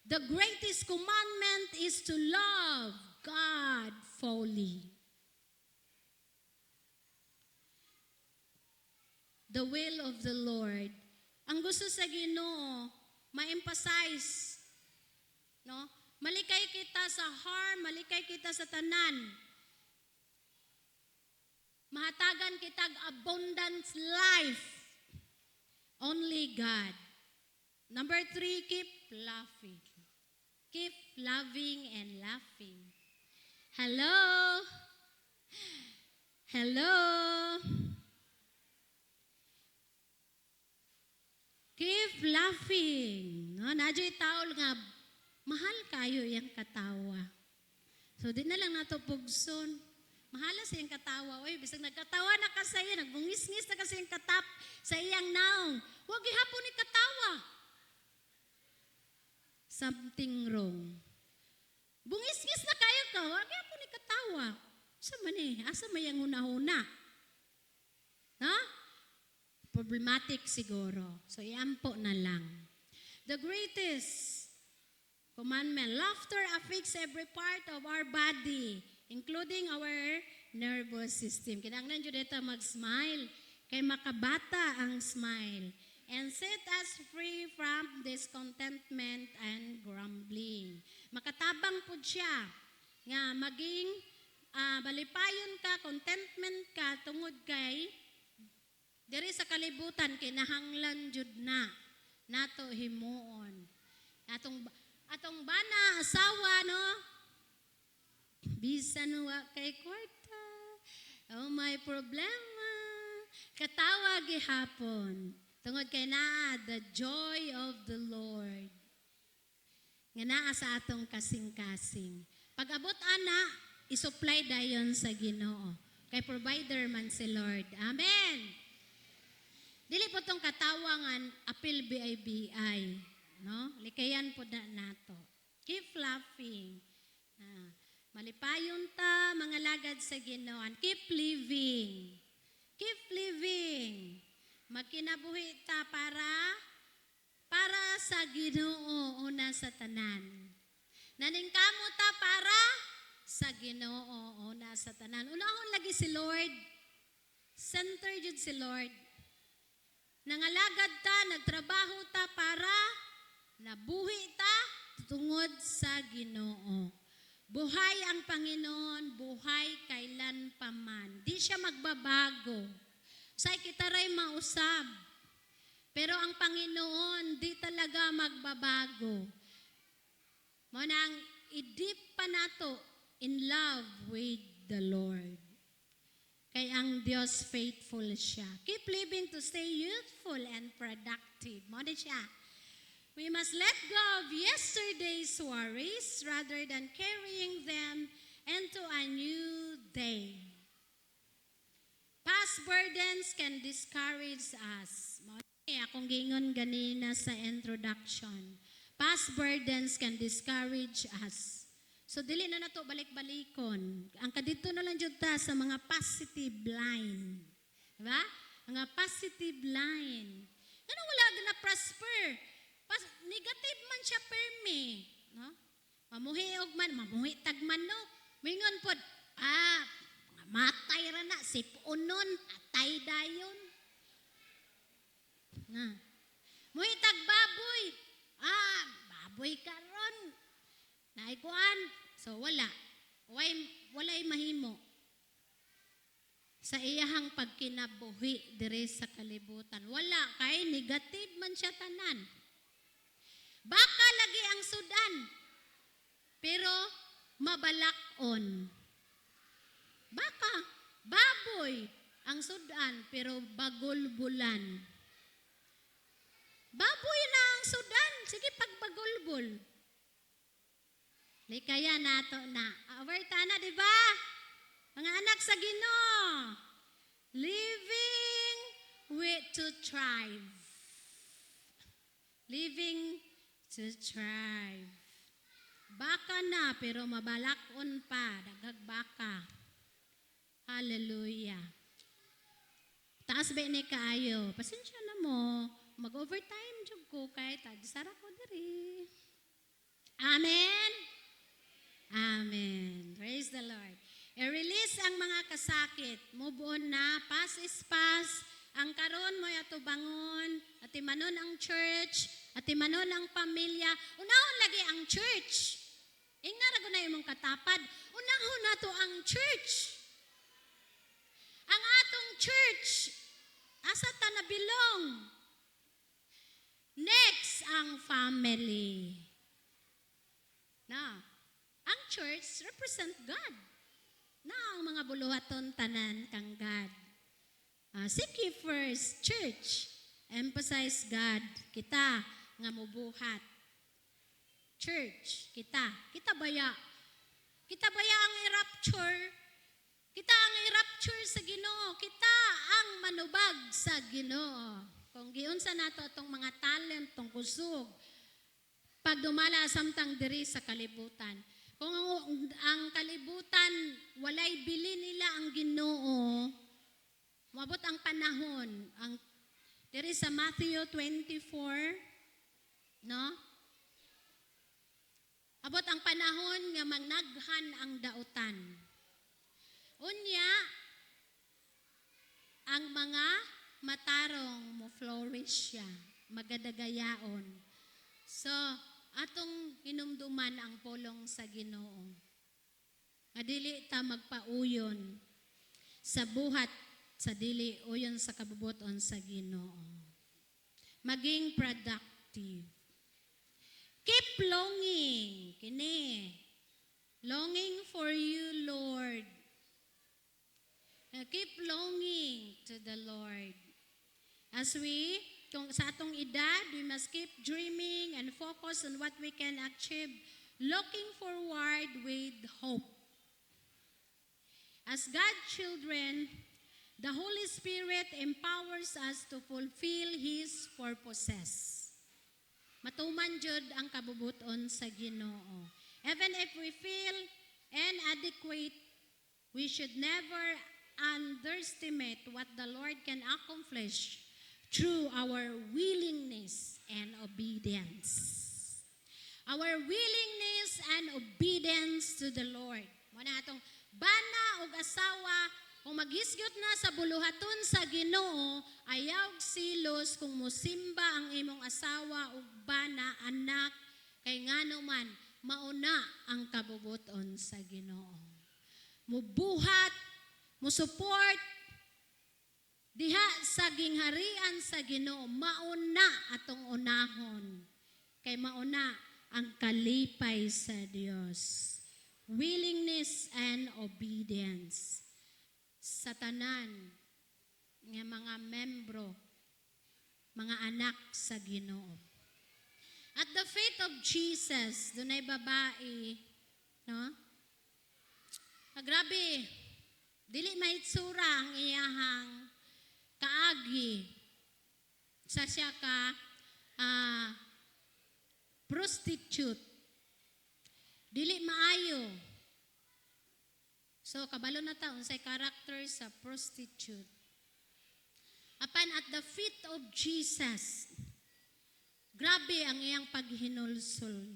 The greatest commandment is to love God fully. The will of the Lord. Ang gusto sa Ginoo, ma-emphasize, no? Malikay kita sa harm, malikay kita sa tanan. Mahatagan kitag abundant life. Only God. Number 3, keep laughing. Keep loving and laughing. Hello? Hello? Keep laughing. No, nadyo'y taol nga, mahal kayo yung katawa. So, di na lang nato pugson. Mahala sa iyang katawa. Oy, bisag nagkatawa na ka sa iya, nagbungis-ngis na kasi yung katap sa iyang naong. Huwag ihapon ni katawa. Something wrong. Bungis-ngis na kayo ka, huwag ihapon ni katawa. Asa man asa may ang huna-huna? No? Problematic siguro. So, iampo na lang. The greatest commandment, laughter affects every part of our body, including our nervous system. Kinahanglan jud dito mag-smile, kay makabata ang smile. And set us free from discontentment and grumbling. Makatabang po siya nga maging balipayon ka, contentment ka, tungod kay diri sa kalibutan kinahanglan jud na nato himuon. Atong bana asawa no. Bisan wa kay kwarta. Oh my problema. Katawa gihapon. Tungod kay naa the joy of the Lord. Nga naa sa atong kasing-kasing. Pag abot ana, isupply dayon sa Ginoo. Kay provider man si Lord. Amen. Dili po tong katawangan apil BIBI, no? Likayan po na nato. Keep laughing. Malipayon ta mga lagad sa Ginoo. Keep living. Keep living. Magkinabuhi ta para sa Ginoo una sa tanan. Naningkamo ta para sa Ginoo una sa tanan. Unahon lagi si Lord. Center jud si Lord. Nangalagad ta, nagtrabaho ta para nabuhi ta tungod sa Ginoo. Buhay ang Panginoon, buhay kailan pa man. Di siya magbabago. Say kita ray mausab. Pero ang Panginoon di talaga magbabago. Mo nang idip pa nato in love with the Lord. Kay ang Diyos faithful siya. Keep living to stay youthful and productive. Mo na siya. We must let go of yesterday's worries rather than carrying them into a new day. Past burdens can discourage us. Akong gingon ganina sa introduction. Past burdens can discourage us. So, dili na nato balik-balikon. Ang kadito na lang jud ta sa mga positive line. Diba? Mga positive line. Ano wala na prosper? Negative man siya permi. No? Mamuhi og man, mamuhi tag manok. Mingon pod, matay ra na, sipunon, atay dayon. Muhi tag baboy. Baboy karon. Naikuan. So wala. Walay mahimo. Sa iyahang pagkinabuhi dire sa kalibutan. Wala kay negative man siya tanan. Baka lagi ang sudan. Pero mabalakon. Baka, baboy ang sudan pero bagulbulan. Baboy na ang sudan. Sige pagbagulbul. Likaya nato na. Awerta na, di ba? Mga anak sa Ginoo. Living with to thrive. Living to thrive. Baka na, pero mabalakon pa. Dagag baka. Hallelujah. Taas ba ni kaayo? Pasensya na mo. Mag-overtime jud ko kay tagsara ko diri. Amen. Amen. Praise the Lord. I-release ang mga kasakit. Move on na. Past is past. Ang karon mo atubangon. At imanon ang church. At imanon ang pamilya. Unahon lagi ang church. Ingara ko na imong katapad. Unahon na to ang church. Ang atong church. Asa ta na bilong. Next, ang family. Now, ang church represent God. Na ang mga buluhaton tanan kang God. Seek ye first, church. Emphasize God. Kita nga mubuhat. Church, kita. Kita baya ang i-rapture Kita ang i-rapture sa Ginoo. Kita ang manubag sa Ginoo. Kung giunsa nato atong mga talent, tong kusog, pag dumala samtang diri sa kalibutan. Kung ang kalibutan, walay bili nila ang Ginoo, mabot ang panahon. Diri sa Matthew 24, no? Abot ang panahon nga magnaghan ang dautan. Unya, ang mga matarong mo flourish siya, magadagayaon. So, atong hinumduman ang pulong sa Ginoo. Adili ta magpauyon sa buhat sa dili uyon sa kabubuton sa Ginoo. Maging productive. Keep longing. Kini. Longing for you, Lord. Keep longing to the Lord. As kung sa atong edad, we must keep dreaming and focus on what we can achieve, looking forward with hope. As God's children, the Holy Spirit empowers us to fulfill His purposes. Matuman jud ang kabubuton sa Ginoo. Even if we feel inadequate, we should never underestimate what the Lord can accomplish through our willingness and obedience. Our willingness and obedience to the Lord. Muna atong bana o asawa, kung maghisgyot na sa buluhaton sa Ginoo, ayaw silos kung musimba ang imong asawa o bana, anak, kay ngano man, mauna ang kabubuton sa Ginoo. Mubuhat, musupport, diha sa gingharian sa Ginoo, mauna atong unahon. Kay mauna ang kalipay sa Dios. Willingness and obedience sa tanan nga mga membro, mga anak sa Ginoo. At the faith of Jesus, dunay babae, no? Grabe, dili mahitsura ang iyahang kaagi sa siya ka prostitute. Dili maayo. So, kabalo na ta, unsay character sa prostitute. Apan at the feet of Jesus, grabe ang iyang paghinulsol.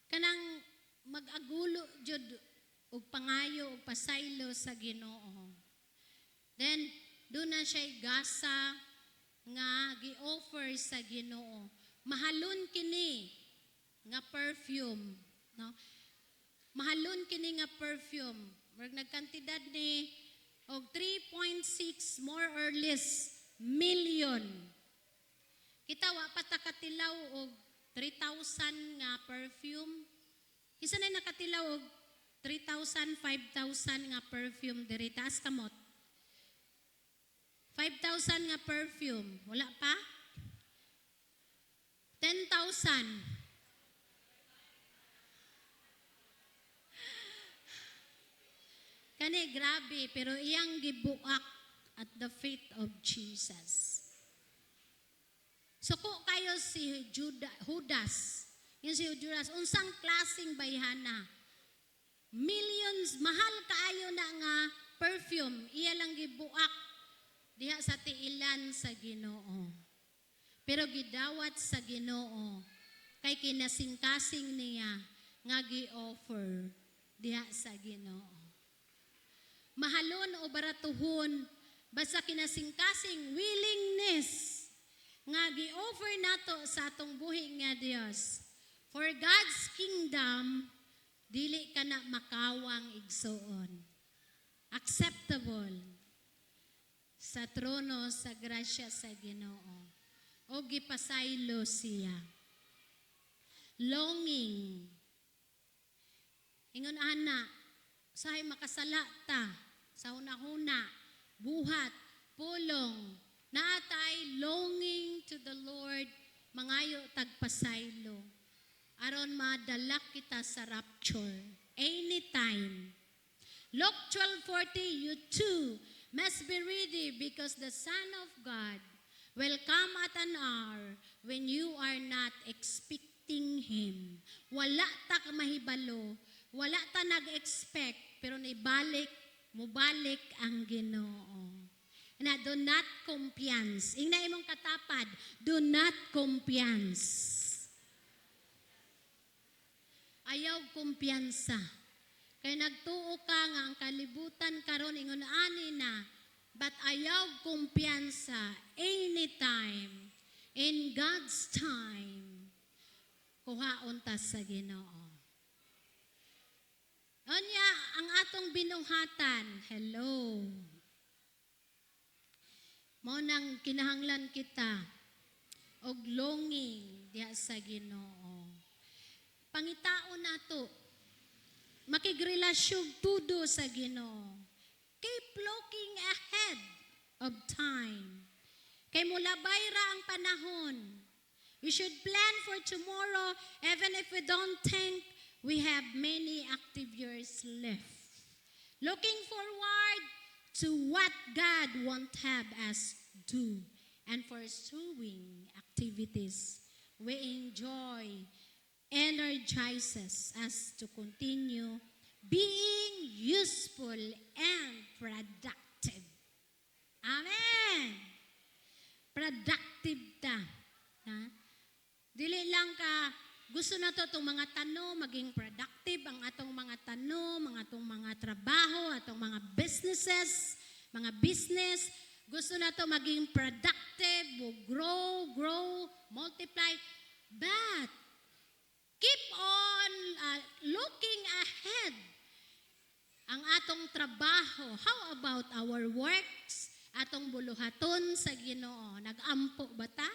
Kanang mag-agulo jud og pangayo og pasaylo sa Ginoo. Then, doon na siya'y gasa nga gi-offer sa Ginoo. Mahalon kini nga perfume, no? Mahalon kini nga perfume. Murag nagkantidad ni og 3.6 more or less million. Kita wa pa ta katilaw og 3,000 nga perfume. Isa na nakatilaw og 3,000, 5,000 nga perfume diri taas kamot. 5,000 nga perfume, wala pa? 10,000. Kani grabe, pero iyang gibuak at the feet of Jesus. Suko kayo si Judas. Yung si Judas, unsang klaseng bayhana. Millions, mahal kaayo na nga perfume. Iya lang gibuak diha sa tiilan sa Ginoo. Pero gidawat sa Ginoo kay kinasingkasing niya nga gi-offer diha sa Ginoo. Mahalon o baratuhon basta kinasingkasing willingness nga gi-offer nato sa atong buhi nga Dios. For God's kingdom, dili ka na makawang igsoon. Acceptable sa trono sa grasya sa Ginoo. O gipasaylo siya. Longing. Ingon ana, sahay makasala ta sa hunahuna, buhat, pulong, naatay longing to the Lord, mangayo tagpasaylo. Aron madala kita sa rapture anytime. Luke 12:40, you too must be ready because the Son of God will come at an hour when you are not expecting Him. Wala ta ka mahibalo, wala ta nag-expect, pero mubalik ang Ginoo. Na do not kumpiyansa. Ingna imong katapad, do not kumpiyansa. Ayaw kumpiyansa. Kay nagtuo ka nga ang kalibutan karon ingon ani na, but ayaw kumpiyansa anytime, in God's time, kuhaon ta sa Ginoo. Onya, ang atong binuhatan, hello. Mao nang kinahanglan kita og longing diha sa Ginoo. Pangitao nato makigrelasyon tudo sa Ginoo. Keep looking ahead of time. Kay mulabay ra ang panahon. We should plan for tomorrow even if we don't think we have many active years left. Looking forward to what God won't have us do and pursuing activities we enjoy energizes us to continue being useful and productive. Amen! Productive ta. Ha? Dili lang ka, gusto na to itong mga tanong, maging productive ang atong mga tanong, atong mga trabaho, atong mga business, gusto na to maging productive, grow, multiply, but keep on looking ahead. Ang atong trabaho, how about our works? Atong buluhaton sa Ginoo. Nag-ampo ba ta?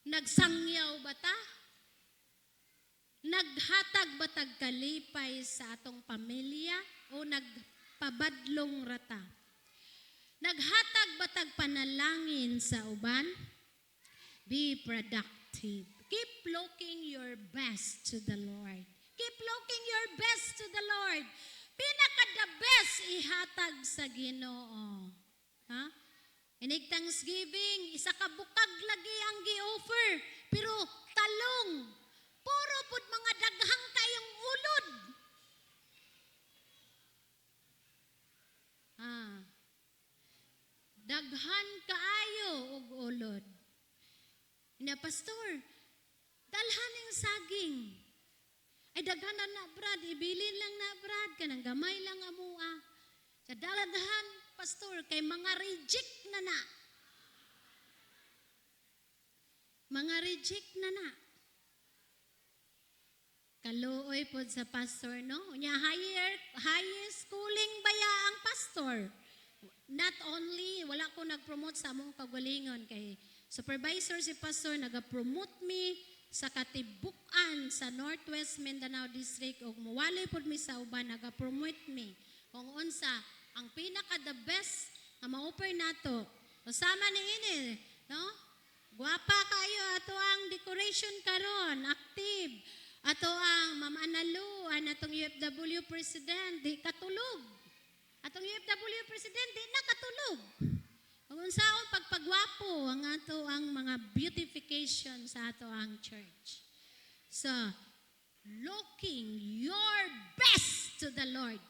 Nagsangyaw ba ta? Naghatag ba tag kalipay sa atong pamilya? O nagpabadlong rata? Naghatag ba tag panalangin sa uban? Be productive. Keep looking your best to the Lord. Keep looking your best to the Lord. Pinaka-the best ihatag sa Ginoo. Ha? Inig Thanksgiving, isa ka bukag lagi ang gi-offer. Pero talong, puro pud mga daghang kayong ulod. Daghan kaayo og ulod. Na pastor, dalhan ng saging. Ay daghanan na brad, ibilin lang na brad, kanang gamay lang amua. Sa daladhan, pastor, kay mga reject na na. Mga reject na na. Kaluoy po sa pastor, no? Unya higher schooling baya ang pastor. Not only, wala ko nag-promote sa among kagalingon kay supervisor si pastor, nag-promote me sa katibukan sa Northwest Mindanao District ug muwalay pod mi sa uban naga-promote mi kung unsa ang pinaka the best nga ma-offer nato usama ni ini no guwapa kayo ato ang decoration karon active ato ang Ma'am Analu atong UFW president di katulog atong UFW president di nakatulog. Kung unsaon pagpagwapo ang ato ang mga beautification sa ato ang church. So, looking your best to the Lord.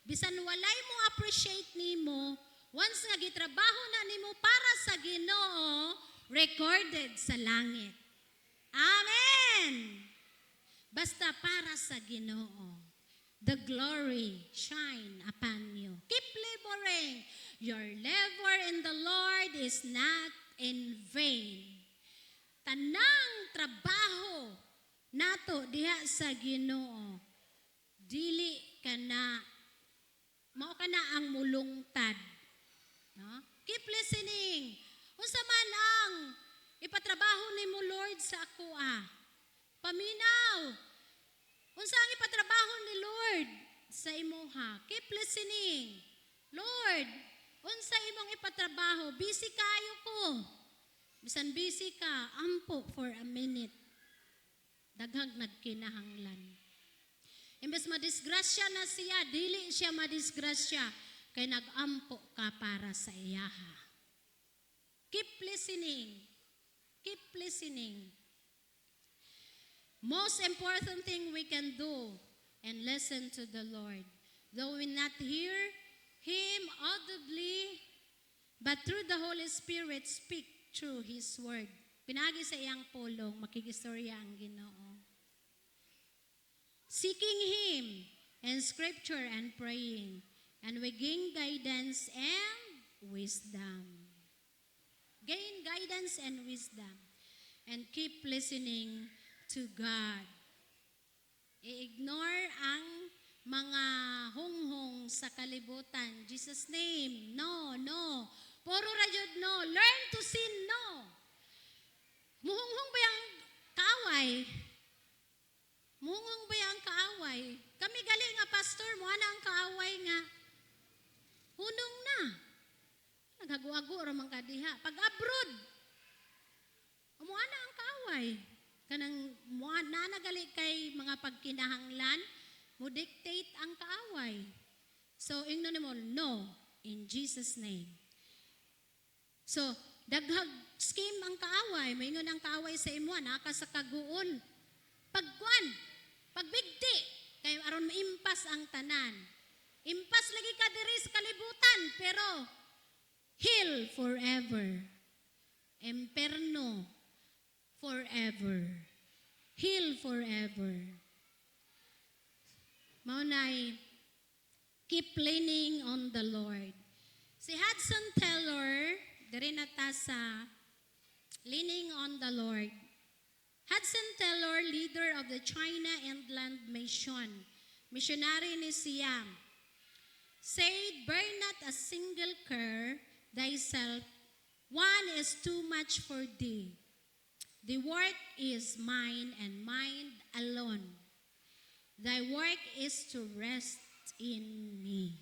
Bisan walay mo appreciate nimo, once nga gitrabaho na nimo para sa Ginoo, recorded sa langit. Amen! Basta para sa Ginoo. The glory shine upon you. Keep laboring. Your labor in the Lord is not in vain. Tanang trabaho nato diha sa Ginoo. Dili ka na, mao ka na ang mulungtad. No? Keep listening. Unsa man ang ipatrabaho nimo Lord sa ako Paminaw. Unsa ang ipatrabaho ni Lord sa imuha? Keep listening. Lord, unsa imong ipatrabaho? Busy kayo ko. Bisan busy ka, ampo for a minute. Daghang nagkinahanglan. Imbes madisgrasya na siya, dili siya madisgrasya, kay nag-ampo ka para sa iyaha. Keep listening. Keep listening. Most important thing we can do and listen to the Lord. Though we not hear Him audibly, but through the Holy Spirit, speak through His Word. Pinagi sa iyang pulong, makigistorya ang Ginoo. Seeking Him in Scripture and praying, and we gain guidance and wisdom. Gain guidance and wisdom. And keep listening to God. I-ignore ang mga hunghong sa kalibutan. Jesus' name, no, no. Puro rajud no. Learn to sin, no. Muhunghong ba yung kaaway? Muhunghong ba yung kaaway? Kami gali nga pastor, mo ana ang kaaway nga. Hunong na. Naghagu-agu ramang kadiha. Pag abroad, umuha na ang kaaway. Kanang nanagali kay mga pagkinahanglan, mo dictate ang kaaway. So, ingno mo, no, in Jesus' name. So, daghag scheme ang kaaway. Maingon ang kaaway sa imo, naka sa kaguon. Pagkuan, pagbigti, kay aron maimpas ang tanan. Impas lagi ka diri sa kalibutan, pero heal forever. Emperno forever. Heal forever. Maunay, keep leaning on the Lord. Si Hudson Taylor, diri na ta sa leaning on the Lord. Hudson Taylor, leader of the China Inland Mission, missionary ni siya, said, "Bear not a single care thyself, one is too much for thee. The work is mine and mine alone. Thy work is to rest in me."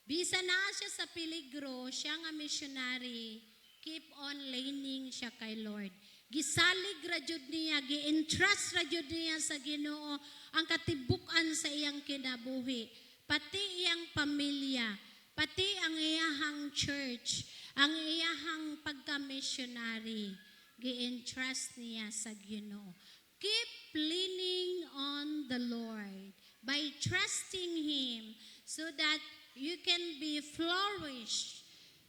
Bisa na siya sa peligro, siya nga missionary, keep on leaning siya kay Lord. Gisalig rajud niya, gi-entrust rajud niya sa Ginoo ang katibukan sa iyang kinabuhi, pati iyang pamilya, pati ang iyahang church, ang iyahang pagka-missionary, gi-entrust niya sa Ginoo. Keep leaning on the Lord by trusting Him so that you can be flourished.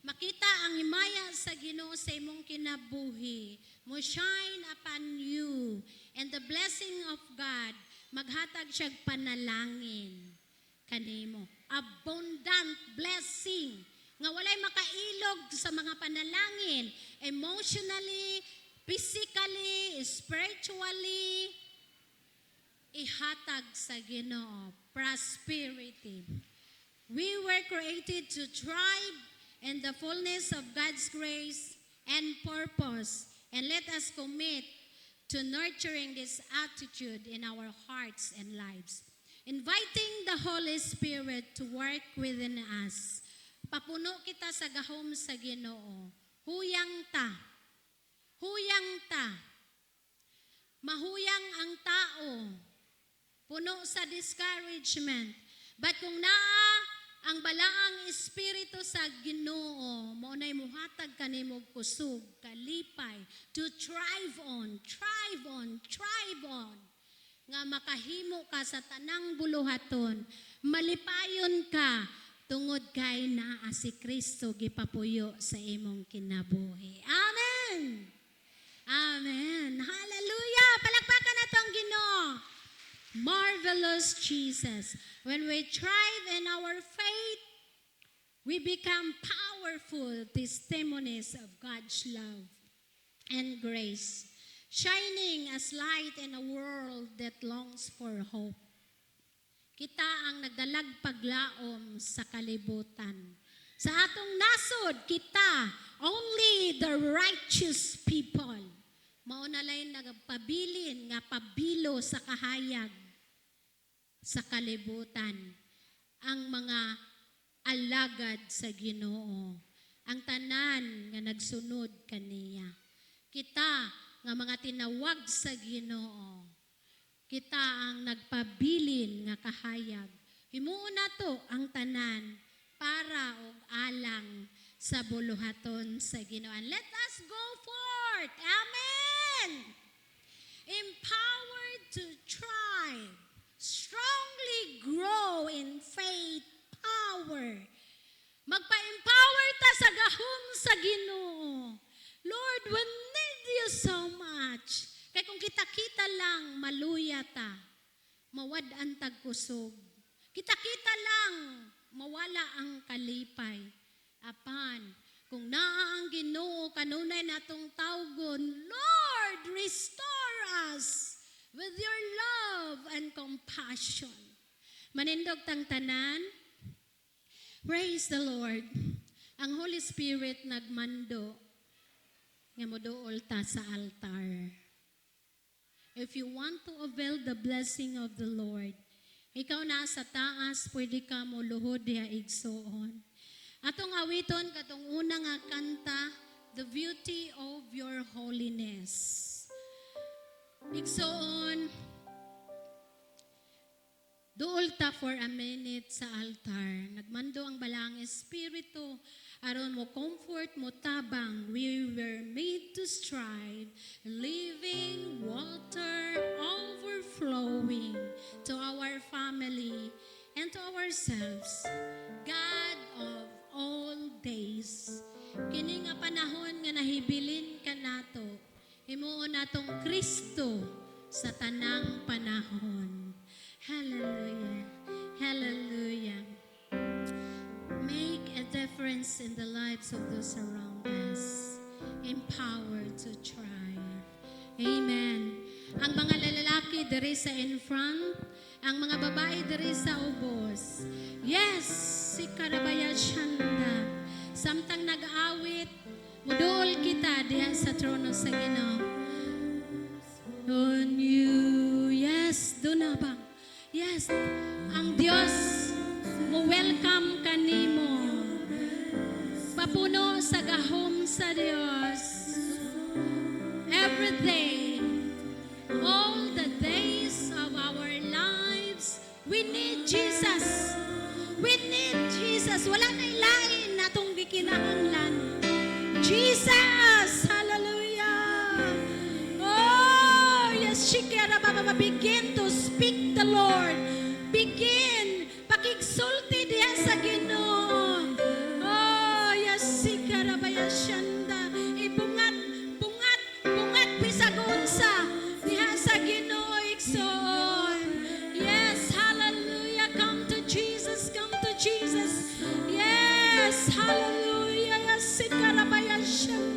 Makita ang himaya sa Ginoo sa imong kinabuhi, mo shine upon you, and the blessing of God, maghatag siyag panalangin kanimo. Abundant blessing, nga walay makailog sa mga panalangin, emotionally, physically, spiritually, ihatag sa Ginoo. Prosperity. We were created to thrive in the fullness of God's grace and purpose. And let us commit to nurturing this attitude in our hearts and lives. Inviting the Holy Spirit to work within us. Papuno kita sa gahom sa Ginoo. Huyang ta. Huyang ta. Mahuyang ang tao. Puno sa discouragement. But kung naa ang balaang espiritu sa Ginoo, maunay muhatag kanimo kusog, kalipay, to thrive on, nga makahimo ka sa tanang buluhaton, malipayon ka, tungod kay naa si Kristo gipapuyo sa imong kinabuhi. Amen! Amen! Hallelujah! Palakpakan na tong Ginoo! Marvelous Jesus. When we thrive in our faith, we become powerful testimonies of God's love and grace, shining as light in a world that longs for hope. Kita ang nagdalag paglaom sa kalibutan. Sa atong nasod, kita, only the righteous people, maunalay nagpabilin nga pabilo sa kahayag sa kalibutan, ang mga alagad sa Ginoo, ang tanan nga nagsunod kaniya. Kita nga mga tinawag sa Ginoo, kita ang nagpabilin nga kahayag. Himuon nato ang tanan para og alang sa buluhaton sa Ginoo. Let us go forth. Amen. Empowered to thrive, strongly grow in faith, power. Magpa-empower ta sa gahom sa Ginoo. Lord, we need you so much. Kaya kung kita-kita lang, maluya ta. Mawad-an tag kusog. Kita-kita lang, mawala ang kalipay. Apan, kung naa ang Ginoo, kanunay natong tawgon, Lord, restore us with your love and compassion. Manindog tang tanan, praise the Lord. Ang Holy Spirit nagmando nga moduol ta sa altar. If you want to avail the blessing of the Lord, ikaw na sa taas, pwede ka mo luhod diha igsoon. Atong awiton katong una nga kanta, The Beauty of Your Holiness. Igsoon, duol ta for a minute sa altar. Nagmando ang balang Espiritu, aron mo comfort mo tabang. We were made to strive, living water overflowing to our family and to ourselves. God of all days, kini nga panahon nga nahibilin ka nato, himuon natong Kristo sa tanang panahon. Hallelujah. Hallelujah. Make a difference in the lives of those around us. Empowered to thrive. Amen. Ang mga lalaki diri sa in front, ang mga babae diri sa ubos. Yes, si Karabaya Shanda. Samtang nag-awit, mudol kita diha sa trono sa Ginoo. On you, yes, doon na ba? Yes, ang Diyos mo welcome kanimo. Papuno sa gahom sa Diyos. Every day, all the days of our lives, we need Jesus. We need Jesus. Wala na ilain na itong gikinahanglan. Jesus! Hallelujah! Oh, yes, Shikara Baba, begin to speak the Lord. Begin. Pakigsulti diya sa Ginoo. Oh, yes, Shikara Baya Shanda. Ibungat, bungat, bungat, bisagunsa. Diha sa Ginoo, iksoon. Yes, hallelujah. Come to Jesus, come to Jesus. Yes, hallelujah. Yes, Shikara Baya Shanda.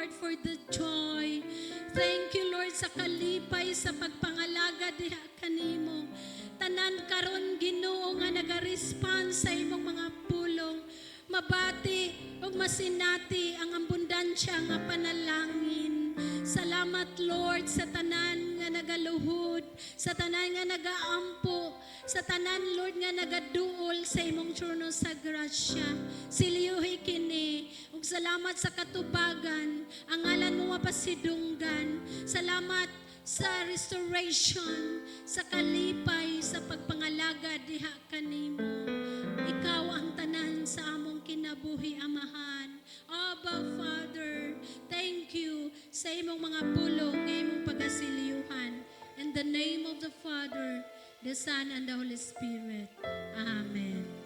Lord, for the joy. Thank you, Lord, sa kalipay, sa pagpangalaga diha kanimo. Tanan karon Ginoo nga naga-respond sa imong mga pulong. Mabati ug masinati ang abundansya nga panalangin. Salamat, Lord, sa tanan nga nagaluhod, sa tanan nga nagaampo, sa tanan, Lord, nga nagaduol sa imong trono sa grasya. Siliyuhi kini, ug salamat sa katubagan, ang ngalan mo mapasidunggan. Salamat sa restoration, sa kalipay, sa pagpangalaga diha kanimo. Ikaw ang tanan sa among kinabuhi, Amahan. Abba, Father, thank you sa imong mga pulong, nga imong pagasiliyuhan. In the name of the Father, the Son, and the Holy Spirit. Amen.